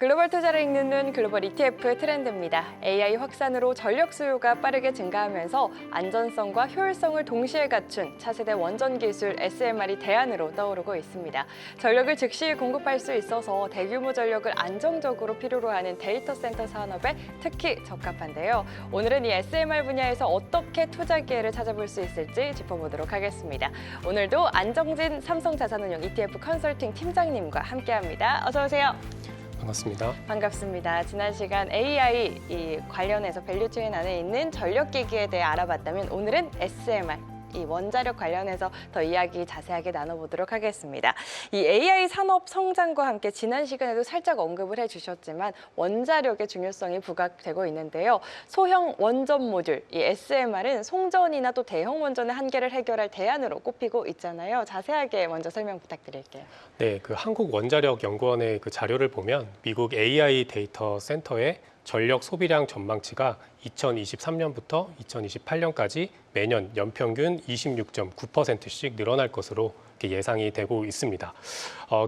글로벌 투자를 읽는 눈 글로벌 ETF 트렌드입니다. AI 확산으로 전력 수요가 빠르게 증가하면서 안전성과 효율성을 동시에 갖춘 차세대 원전 기술 SMR이 대안으로 떠오르고 있습니다. 전력을 즉시 공급할 수 있어서 대규모 전력을 안정적으로 필요로 하는 데이터 센터 산업에 특히 적합한데요. 오늘은 이 SMR 분야에서 어떻게 투자 기회를 찾아볼 수 있을지 짚어보도록 하겠습니다. 오늘도 안정진 삼성자산운용 ETF 컨설팅 팀장님과 함께합니다. 어서 오세요. 반갑습니다. 반갑습니다. 지난 시간 AI 관련해서 밸류체인 안에 있는 전력기기에 대해 알아봤다면 오늘은 SMR, 이 원자력 관련해서 더 이야기 자세하게 나눠보도록 하겠습니다. 이 AI 산업 성장과 함께 지난 시간에도 살짝 언급을 해주셨지만 원자력의 중요성이 부각되고 있는데요. 소형 원전 모듈, 이 SMR은 송전이나 또 대형 원전의 한계를 해결할 대안으로 꼽히고 있잖아요. 자세하게 먼저 설명 부탁드릴게요. 네, 그 한국원자력연구원의 그 자료를 보면 미국 AI 데이터 센터의 전력 소비량 전망치가 2023년부터 2028년까지 매년 연평균 26.9%씩 늘어날 것으로 예상이 되고 있습니다.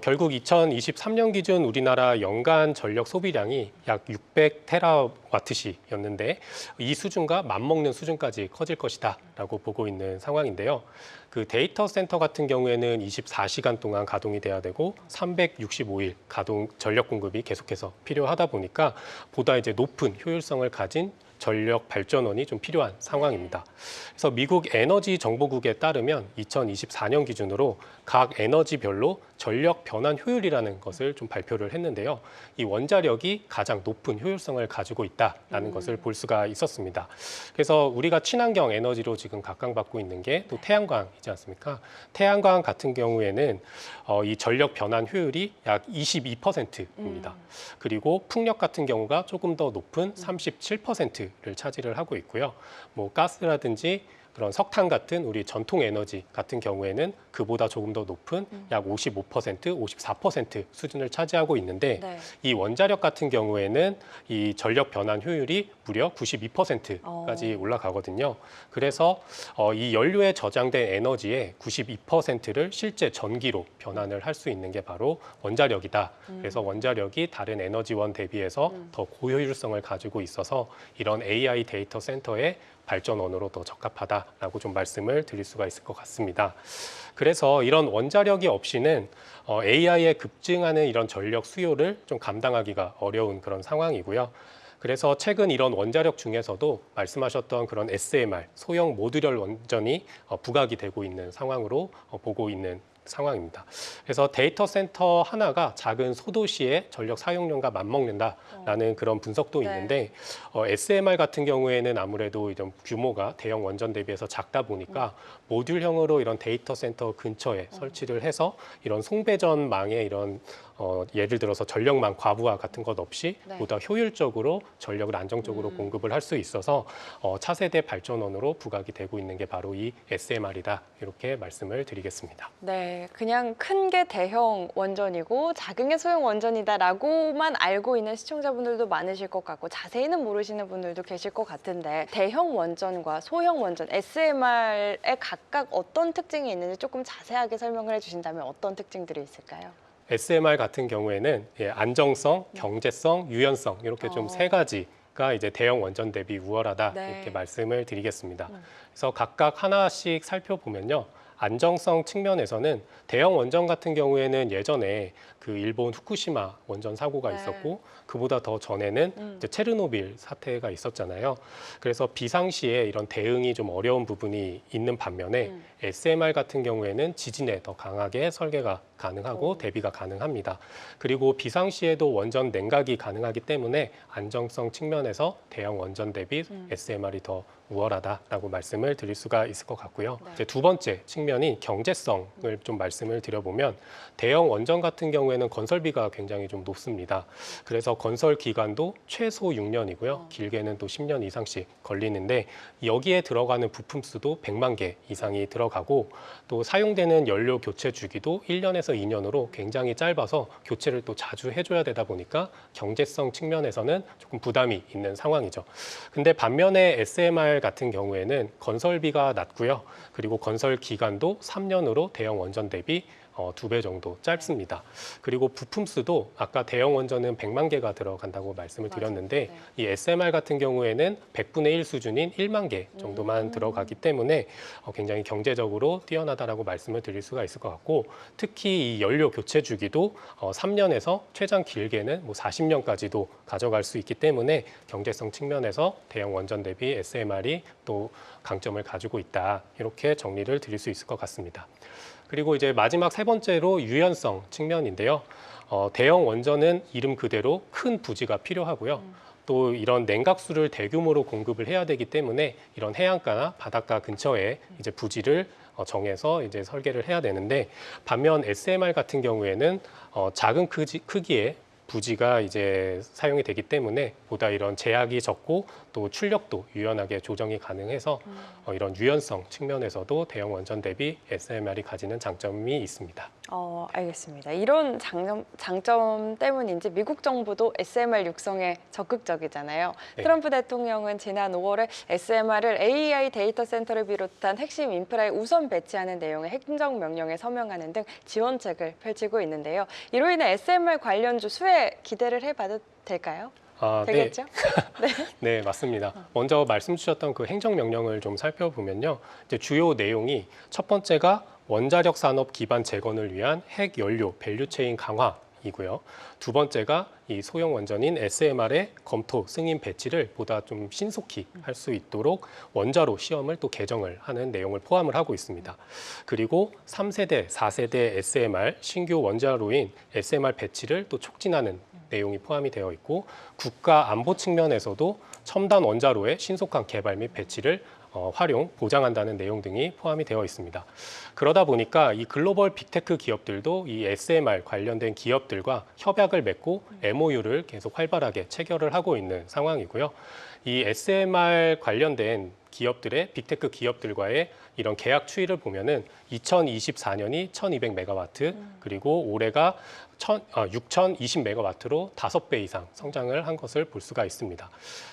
결국 2023년 기준 우리나라 연간 전력 소비량이 약 600테라와트시였는데 이 수준과 맞먹는 수준까지 커질 것이다라고 보고 있는 상황인데요. 그 데이터 센터 같은 경우에는 24시간 동안 가동이 돼야 되고 365일 가동 전력 공급이 계속해서 필요하다 보니까 보다 이제 높은 효율성을 가진 전력 발전원이 좀 필요한 상황입니다. 그래서 미국 에너지 정보국에 따르면 2024년 기준으로 각 에너지별로 전력 변환 효율이라는 것을 좀 발표를 했는데요. 이 원자력이 가장 높은 효율성을 가지고 있다라는 것을 볼 수가 있었습니다. 그래서 우리가 친환경 에너지로 지금 각광받고 있는 게 또 태양광이지 않습니까? 태양광 같은 경우에는 이 전력 변환 효율이 약 22%입니다. 그리고 풍력 같은 경우가 조금 더 높은 37%를 차지를 하고 있고요. 뭐 가스라든지 그런 석탄 같은 우리 전통 에너지 같은 경우에는 그보다 조금 더 높은 약 55%, 54% 수준을 차지하고 있는데 네. 이 원자력 같은 경우에는 이 전력 변환 효율이 무려 92%까지 올라가거든요. 그래서 이 연료에 저장된 에너지의 92%를 실제 전기로 변환을 할 수 있는 게 바로 원자력이다. 그래서 원자력이 다른 에너지원 대비해서 더 고효율성을 가지고 있어서 이런 AI 데이터 센터의 발전원으로 더 적합하다라고 좀 말씀을 드릴 수가 있을 것 같습니다. 그래서 이런 원자력이 없이는 AI에 급증하는 이런 전력 수요를 좀 감당하기가 어려운 그런 상황이고요. 그래서 최근 이런 원자력 중에서도 말씀하셨던 그런 SMR, 소형 모듈열 원전이 부각이 되고 있는 상황으로 보고 있는 상황입니다. 그래서 데이터 센터 하나가 작은 소도시의 전력 사용량과 맞먹는다라는 그런 분석도 있는데 SMR 같은 경우에는 아무래도 이런 규모가 대형 원전 대비해서 작다 보니까 모듈형으로 이런 데이터 센터 근처에 설치를 해서 이런 송배전망의 이런 예를 들어서 전력망 과부하 같은 것 없이 보다 효율적으로 전력을 안정적으로 공급을 할 수 있어서 차세대 발전원으로 부각이 되고 있는 게 바로 이 SMR이다. 이렇게 말씀을 드리겠습니다. 네, 그냥 큰 게 대형 원전이고 작은 게 소형 원전이다라고만 알고 있는 시청자분들도 많으실 것 같고 자세히는 모르시는 분들도 계실 것 같은데 대형 원전과 소형 원전, SMR에 각각 어떤 특징이 있는지 조금 자세하게 설명을 해주신다면 어떤 특징들이 있을까요? SMR 같은 경우에는 안정성, 경제성, 유연성 이렇게 좀 세 가지가 이제 대형 원전 대비 우월하다 이렇게 말씀을 드리겠습니다. 그래서 각각 하나씩 살펴보면요. 안정성 측면에서는 대형 원전 같은 경우에는 예전에 그 일본 후쿠시마 원전 사고가 있었고 그보다 더 전에는 이제 체르노빌 사태가 있었잖아요. 그래서 비상시에 이런 대응이 좀 어려운 부분이 있는 반면에 SMR 같은 경우에는 지진에 더 강하게 설계가 가능하고 대비가 가능합니다. 그리고 비상시에도 원전 냉각이 가능하기 때문에 안정성 측면에서 대형 원전 대비 SMR이 더 우월하다라고 말씀을 드릴 수가 있을 것 같고요. 이제 두 번째 측면인 경제성을 좀 말씀을 드려보면 대형 원전 같은 경우에는 건설비가 굉장히 좀 높습니다. 그래서 건설 기간도 최소 6년이고요. 길게는 또 10년 이상씩 걸리는데 여기에 들어가는 부품 수도 100만 개 이상이 들어가고 또 사용되는 연료 교체 주기도 1년에서 2년으로 굉장히 짧아서 교체를 또 자주 해줘야 되다 보니까 경제성 측면에서는 조금 부담이 있는 상황이죠. 근데 반면에 SMR 같은 경우에는 건설비가 낮고요. 그리고 건설 기간도 3년으로 대형 원전 대비 2배 정도 짧습니다. 그리고 부품 수도 아까 대형 원전은 100만 개가 들어간다고 말씀을 드렸는데 네. 이 SMR 같은 경우에는 100분의 1 수준인 1만 개 정도만 들어가기 때문에 굉장히 경제적으로 뛰어나다라고 말씀을 드릴 수가 있을 것 같고 특히 이 연료 교체 주기도 3년에서 최장 길게는 뭐 40년까지도 가져갈 수 있기 때문에 경제성 측면에서 대형 원전 대비 SMR이 또 강점을 가지고 있다. 이렇게 정리를 드릴 수 있을 것 같습니다. 그리고 이제 마지막 세 번째로 유연성 측면인데요. 대형 원전은 이름 그대로 큰 부지가 필요하고요. 또 이런 냉각수를 대규모로 공급을 해야 되기 때문에 이런 해안가나 바닷가 근처에 이제 부지를 정해서 이제 설계를 해야 되는데 반면 SMR 같은 경우에는 작은 크기의 부지가 이제 사용이 되기 때문에 보다 이런 제약이 적고 또 출력도 유연하게 조정이 가능해서 이런 유연성 측면에서도 대형 원전 대비 SMR이 가지는 장점이 있습니다. 알겠습니다. 이런 장점 때문인지 미국 정부도 SMR 육성에 적극적이잖아요. 네. 트럼프 대통령은 지난 5월에 SMR을 AI 데이터 센터를 비롯한 핵심 인프라에 우선 배치하는 내용의 행정명령에 서명하는 등 지원책을 펼치고 있는데요. 이로 인해 SMR 관련주 수혜 기대를 해봐도 될까요? 되겠죠? 네. 네, 맞습니다. 먼저 말씀 주셨던 그 행정명령을 좀 살펴보면요. 이제 주요 내용이 첫 번째가 원자력 산업 기반 재건을 위한 핵 연료 밸류체인 강화이고요. 두 번째가 이 소형 원전인 SMR의 검토 승인 배치를 보다 좀 신속히 할 수 있도록 원자로 시험을 또 개정을 하는 내용을 포함을 하고 있습니다. 그리고 3세대, 4세대 SMR 신규 원자로인 SMR 배치를 또 촉진하는 내용이 포함이 되어 있고 국가 안보 측면에서도 첨단 원자로의 신속한 개발 및 배치를 활용, 보장한다는 내용 등이 포함이 되어 있습니다. 그러다 보니까 이 글로벌 빅테크 기업들도 이 SMR 관련된 기업들과 협약을 맺고 MOU를 계속 활발하게 체결을 하고 있는 상황이고요. 이 SMR 관련된 기업들의 빅테크 기업들과의 이런 계약 추이를 보면은 2024년이 1,200메가와트 그리고 올해가 6,020메가와트로 5배 이상 성장을 한 것을 볼 수가 있습니다.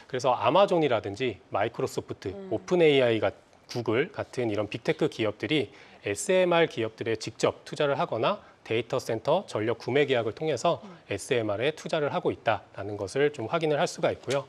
그래서 아마존이라든지 마이크로소프트, 오픈 AI, 구글 같은 이런 빅테크 기업들이 SMR 기업들에 직접 투자를 하거나 데이터 센터 전력 구매 계약을 통해서 SMR에 투자를 하고 있다는 것을 좀 확인을 할 수가 있고요.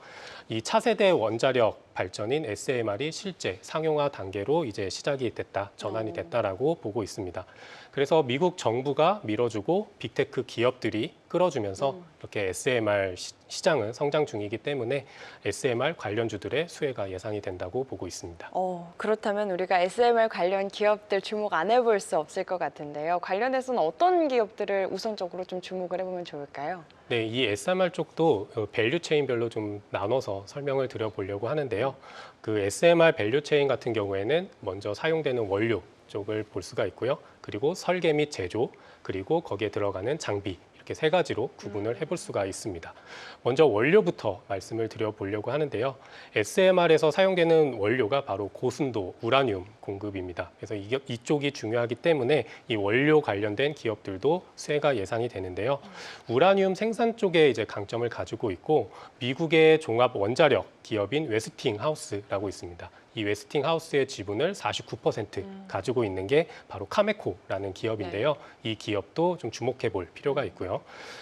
이 차세대 원자력 발전인 SMR이 실제 상용화 단계로 이제 시작이 됐다, 전환이 됐다라고 보고 있습니다. 그래서 미국 정부가 밀어주고 빅테크 기업들이 끌어주면서 이렇게 SMR 시장은 성장 중이기 때문에 SMR 관련주들의 수혜가 예상이 된다고 보고 있습니다. 그렇다면 우리가 SMR 관련 기업들 주목 안 해볼 수 없을 것 같은데요. 관련해서는 어떤 기업들을 우선적으로 좀 주목을 해보면 좋을까요? 네, 이 SMR 쪽도 밸류 체인별로 좀 나눠서 설명을 드려보려고 하는데요. 그 SMR 밸류 체인 같은 경우에는 먼저 사용되는 원료 쪽을 볼 수가 있고요. 그리고 설계 및 제조, 그리고 거기에 들어가는 장비, 이렇게 세 가지로 구분을 해볼 수가 있습니다. 먼저 원료부터 말씀을 드려보려고 하는데요. SMR에서 사용되는 원료가 바로 고순도 우라늄 공급입니다. 그래서 이쪽이 중요하기 때문에 이 원료 관련된 기업들도 수혜가 예상이 되는데요. 우라늄 생산 쪽에 이제 강점을 가지고 있고 미국의 종합 원자력 기업인 웨스팅하우스라고 있습니다. 이 웨스팅하우스의 지분을 49% 가지고 있는 게 바로 카메코라는 기업인데요. 이 기업도 좀 주목해 볼 필요가 있고요.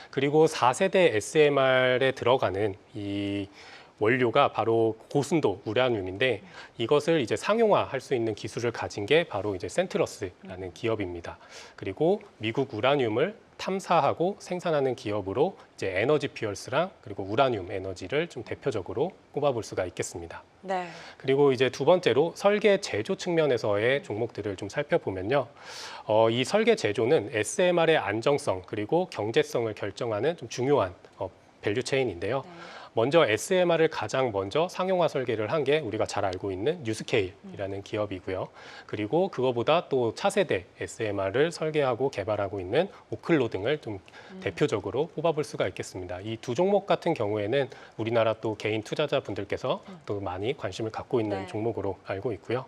그리고 4세대 SMR에 들어가는 이 원료가 바로 고순도 우라늄인데 이것을 이제 상용화할 수 있는 기술을 가진 게 바로 이제 센트러스라는 기업입니다. 그리고 미국 우라늄을 탐사하고 생산하는 기업으로 이제 에너지 퓨얼스랑 그리고 우라늄 에너지를 좀 대표적으로 꼽아볼 수가 있겠습니다. 네. 그리고 이제 두 번째로 설계 제조 측면에서의 종목들을 좀 살펴보면요. 이 설계 제조는 SMR의 안정성 그리고 경제성을 결정하는 좀 중요한 밸류 체인인데요. 먼저 SMR을 가장 먼저 상용화 설계를 한 게 우리가 잘 알고 있는 뉴스케일이라는 기업이고요. 그리고 그거보다 또 차세대 SMR을 설계하고 개발하고 있는 오클로 등을 좀 대표적으로 꼽아볼 수가 있겠습니다. 이 두 종목 같은 경우에는 우리나라 또 개인 투자자분들께서 또 많이 관심을 갖고 있는 종목으로 알고 있고요.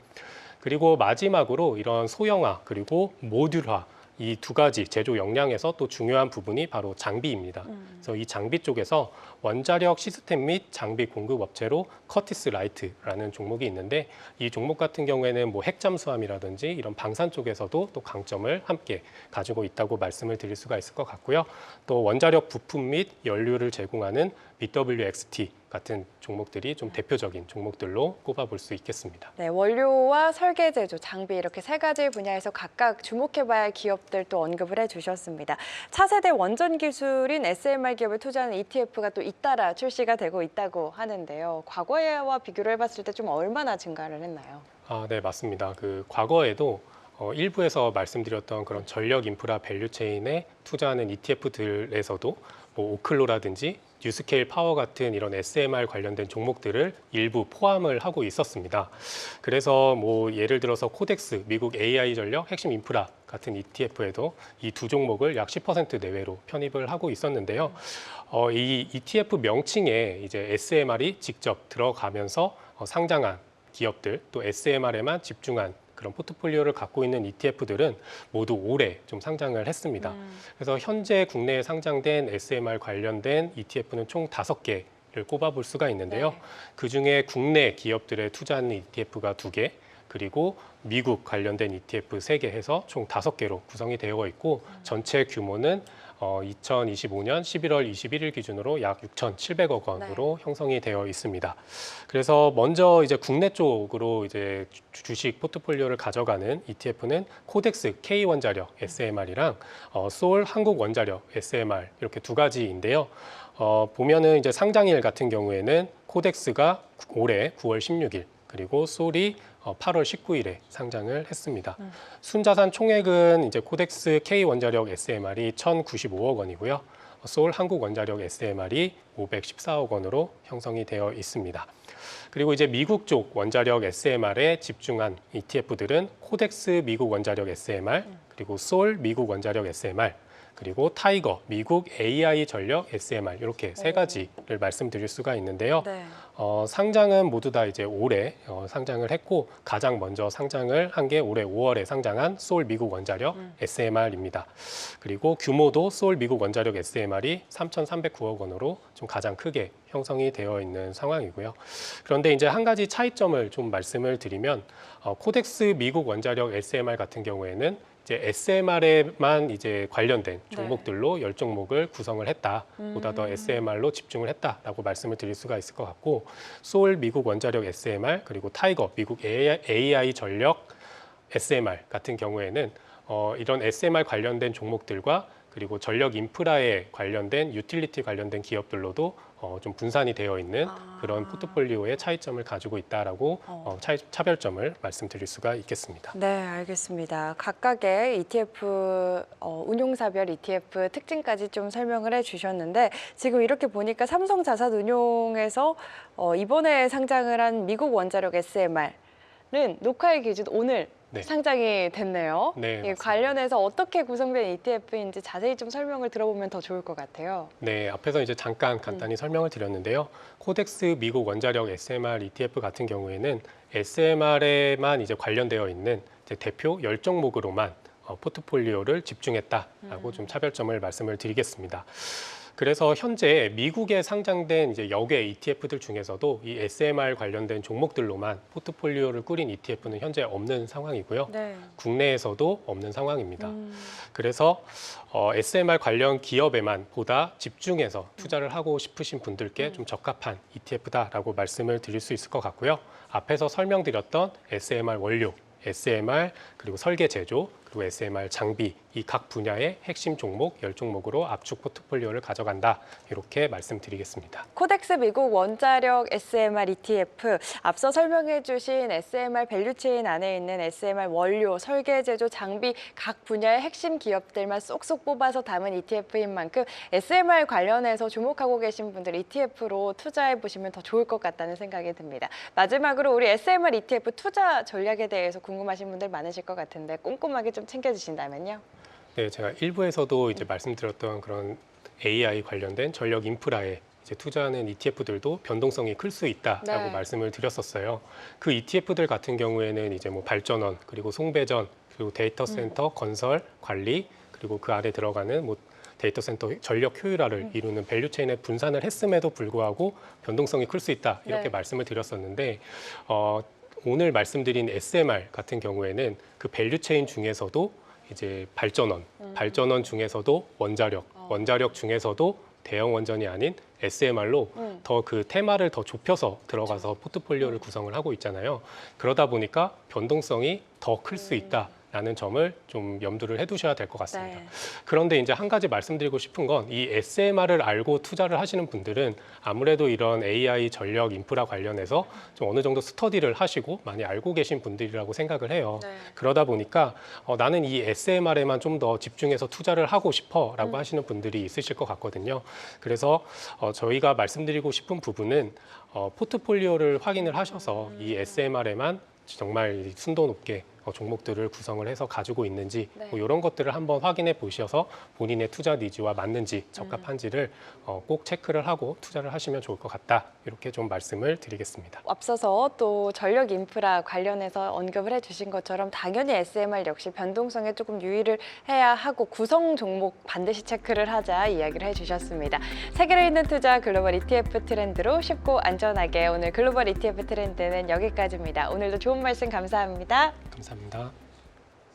그리고 마지막으로 이런 소형화 그리고 모듈화 이 두 가지 제조 역량에서 또 중요한 부분이 바로 장비입니다. 그래서 이 장비 쪽에서 원자력 시스템 및 장비 공급 업체로 커티스 라이트라는 종목이 있는데 이 종목 같은 경우에는 뭐 핵잠수함이라든지 이런 방산 쪽에서도 또 강점을 함께 가지고 있다고 말씀을 드릴 수가 있을 것 같고요. 또 원자력 부품 및 연료를 제공하는 BWXT 같은 종목들이 좀 대표적인 종목들로 꼽아볼 수 있겠습니다. 네, 원료와 설계 제조, 장비 이렇게 세 가지 분야에서 각각 주목해봐야 할 기업들 또 언급을 해주셨습니다. 차세대 원전 기술인 SMR 기업에 투자하는 ETF가 또 잇따라 출시가 되고 있다고 하는데요. 과거와 비교를 해봤을 때 좀 얼마나 증가를 했나요? 네, 맞습니다. 그 과거에도 일부에서 말씀드렸던 그런 전력 인프라 밸류체인에 투자하는 ETF들에서도 뭐 오클로라든지 뉴스케일 파워 같은 이런 SMR 관련된 종목들을 일부 포함을 하고 있었습니다. 그래서 뭐 예를 들어서 코덱스, 미국 AI 전력 핵심 인프라 같은 ETF에도 이 두 종목을 약 10% 내외로 편입을 하고 있었는데요. 이 ETF 명칭에 이제 SMR이 직접 들어가면서 상장한 기업들 또 SMR에만 집중한 그런 포트폴리오를 갖고 있는 ETF들은 모두 올해 좀 상장을 했습니다. 그래서 현재 국내에 상장된 SMR 관련된 ETF는 총 5개를 꼽아볼 수가 있는데요. 네. 그중에 국내 기업들에 투자하는 ETF가 2개, 그리고 미국 관련된 ETF 3개 해서 총 5개로 구성이 되어 있고 전체 규모는 2025년 11월 21일 기준으로 약 6,700억 원으로 형성이 되어 있습니다. 그래서 먼저 이제 국내 쪽으로 이제 주식 포트폴리오를 가져가는 ETF는 코덱스 K 원자력 SMR이랑 소울 한국 원자력 SMR 이렇게 두 가지인데요. 보면은 이제 상장일 같은 경우에는 코덱스가 올해 9월 16일 그리고 소울이 8월 19일에 상장을 했습니다. 순자산 총액은 이제 코덱스 K 원자력 SMR이 1,095억 원이고요. 소울 한국 원자력 SMR이 514억 원으로 형성이 되어 있습니다. 그리고 이제 미국 쪽 원자력 SMR에 집중한 ETF들은 코덱스 미국 원자력 SMR, 그리고 소울 미국 원자력 SMR, 그리고 타이거 미국 AI 전력 SMR 이렇게 세 가지를 말씀드릴 수가 있는데요. 네. 상장은 모두 다 이제 올해 상장을 했고 가장 먼저 상장을 한 게 올해 5월에 상장한 소울 미국 원자력 SMR입니다. 그리고 규모도 소울 미국 원자력 SMR이 3,309억 원으로 좀 가장 크게 형성이 되어 있는 상황이고요. 그런데 이제 한 가지 차이점을 좀 말씀을 드리면 코덱스 미국 원자력 SMR 같은 경우에는 이제 SMR에만 이제 관련된 종목들로 10종목을 구성을 했다. 보다 더 SMR로 집중을 했다라고 말씀을 드릴 수가 있을 것 같고 소울 미국 원자력 SMR 그리고 타이거 미국 AI 전력 SMR 같은 경우에는 이런 SMR 관련된 종목들과 그리고 전력 인프라에 관련된 유틸리티 관련된 기업들로도 좀 분산이 되어 있는 그런 포트폴리오의 차이점을 가지고 있다라고 차별점을 말씀드릴 수가 있겠습니다. 네, 알겠습니다. 각각의 ETF 운용사별 ETF 특징까지 좀 설명을 해주셨는데 지금 이렇게 보니까 삼성자산운용에서 이번에 상장을 한 미국 원자력 SMR은 녹화일 기준 오늘 상장이 됐네요. 네, 맞습니다. 관련해서 어떻게 구성된 ETF인지 자세히 좀 설명을 들어보면 더 좋을 것 같아요. 네, 앞에서 이제 잠깐 간단히 설명을 드렸는데요. 코덱스 미국 원자력 SMR ETF 같은 경우에는 SMR에만 이제 관련되어 있는 이제 대표 10종목으로만 포트폴리오를 집중했다라고 좀 차별점을 말씀을 드리겠습니다. 그래서 현재 미국에 상장된 이제 여개 ETF들 중에서도 이 SMR 관련된 종목들로만 포트폴리오를 꾸린 ETF는 현재 없는 상황이고요. 네. 국내에서도 없는 상황입니다. 그래서 SMR 관련 기업에만 보다 집중해서 투자를 하고 싶으신 분들께 좀 적합한 ETF다라고 말씀을 드릴 수 있을 것 같고요. 앞에서 설명드렸던 SMR 원료, SMR 그리고 설계 제조 그리고 SMR 장비 이 각 분야의 핵심 종목 10종목으로 압축 포트폴리오를 가져간다 이렇게 말씀드리겠습니다. 코덱스 미국 원자력 SMR ETF 앞서 설명해 주신 SMR 밸류체인 안에 있는 SMR 원료, 설계, 제조, 장비 각 분야의 핵심 기업들만 쏙쏙 뽑아서 담은 ETF인 만큼 SMR 관련해서 주목하고 계신 분들 ETF로 투자해 보시면 더 좋을 것 같다는 생각이 듭니다. 마지막으로 우리 SMR ETF 투자 전략에 대해서 궁금하신 분들 많으실 것 같은데 꼼꼼하게 좀 챙겨주신다면요. 네, 제가 일부에서도 이제 말씀드렸던 그런 AI 관련된 전력 인프라에 이제 투자하는 ETF들도 변동성이 클 수 있다라고 말씀을 드렸었어요. 그 ETF들 같은 경우에는 이제 뭐 발전원 그리고 송배전 그리고 데이터 센터 건설, 관리, 그리고 그 아래 들어가는 뭐 데이터 센터 전력 효율화를 이루는 밸류 체인에 분산을 했음에도 불구하고 변동성이 클 수 있다 이렇게 네. 말씀을 드렸었는데 오늘 말씀드린 SMR 같은 경우에는 그 밸류 체인 중에서도 이제 발전원 중에서도 원자력 중에서도 대형 원전이 아닌 SMR로 더 그 테마를 더 좁혀서 들어가서 포트폴리오를 구성을 하고 있잖아요. 그러다 보니까 변동성이 더 클 수 있다라는 점을 좀 염두를 해두셔야 될 것 같습니다. 네. 그런데 이제 한 가지 말씀드리고 싶은 건 이 SMR을 알고 투자를 하시는 분들은 아무래도 이런 AI 전력 인프라 관련해서 좀 어느 정도 스터디를 하시고 많이 알고 계신 분들이라고 생각을 해요. 네. 그러다 보니까 나는 이 SMR에만 좀 더 집중해서 투자를 하고 싶어라고 하시는 분들이 있으실 것 같거든요. 그래서 저희가 말씀드리고 싶은 부분은 포트폴리오를 확인을 하셔서 이 SMR에만 정말 순도 높게 종목들을 구성을 해서 가지고 있는지 네. 뭐 이런 것들을 한번 확인해 보셔서 본인의 투자 니즈와 맞는지 적합한지를 꼭 체크를 하고 투자를 하시면 좋을 것 같다 이렇게 좀 말씀을 드리겠습니다. 앞서서 또 전력 인프라 관련해서 언급을 해주신 것처럼 당연히 SMR 역시 변동성에 조금 유의를 해야 하고 구성 종목 반드시 체크를 하자 이야기를 해주셨습니다. 세계를 잇는 투자 글로벌 ETF 트렌드로 쉽고 안전하게 오늘 글로벌 ETF 트렌드는 여기까지입니다. 오늘도 좋은 말씀 감사합니다. 감사합니다.